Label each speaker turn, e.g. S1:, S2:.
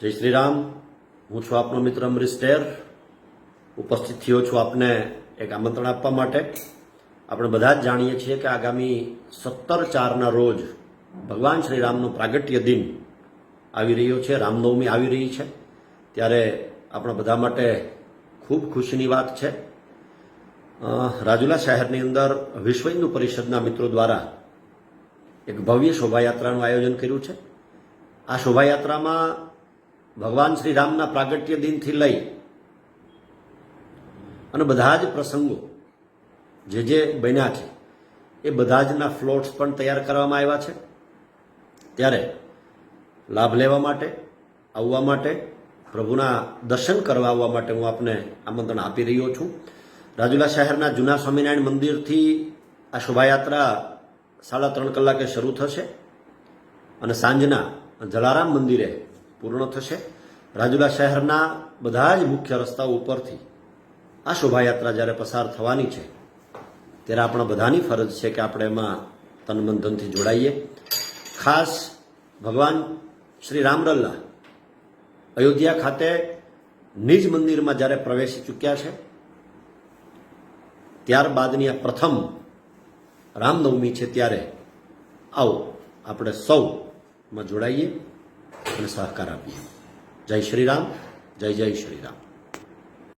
S1: જય શ્રી રામ. હું છું આપનો મિત્ર અમરીશ ટેર. ઉપસ્થિત થયો છું આપને એક આમંત્રણ આપવા માટે. આપણે બધા જ જાણીએ છીએ કે આગામી 17/4ના રોજ ભગવાન શ્રી રામનો પ્રાગટ્ય દિન આવી રહ્યો છે, રામનવમી આવી રહી છે. ત્યારે આપણા બધા માટે ખૂબ ખુશીની વાત છે. રાજુલા શહેરની અંદર વિશ્વ હિન્દુ પરિષદના મિત્રો દ્વારા એક ભવ્ય શોભાયાત્રાનું આયોજન કર્યું છે. આ શોભાયાત્રામાં ભગવાન શ્રી રામના પ્રાગટ્ય દિનથી લઈ અને બધા જ પ્રસંગો જે બન્યા છે એ બધા જના ફ્લોટ્સ પણ તૈયાર કરવામાં આવ્યા છે. ત્યારે લાભ લેવા માટે, આવવા માટે, પ્રભુના દર્શન કરવા આવવા માટે હું આપને આમંત્રણ આપી રહ્યો છું. રાજુલા શહેરના જૂના સ્વામિનારાયણ મંદિરથી આ શોભાયાત્રા 3:30 કલાકે શરૂ થશે અને સાંજના જલારામ મંદિરે પૂર્ણ થશે. રાજુલા શહેરના બધા જ મુખ્ય રસ્તાઓ ઉપરથી આ શોભાયાત્રા જ્યારે પસાર થવાની છે ત્યારે આપણા બધાની ફરજ છે કે આપણે એમાં તન મન ધનથી જોડાઈએ. ખાસ ભગવાન શ્રી રામલલ્લા અયોધ્યા ખાતે નિજ મંદિરમાં જ્યારે પ્રવેશી ચૂક્યા છે ત્યારબાદની આ પ્રથમ રામનવમી છે. ત્યારે આવો આપણે સૌમાં જોડાઈએ અને સહકાર આપીએ. જય શ્રી રામ. જય જય શ્રી રામ.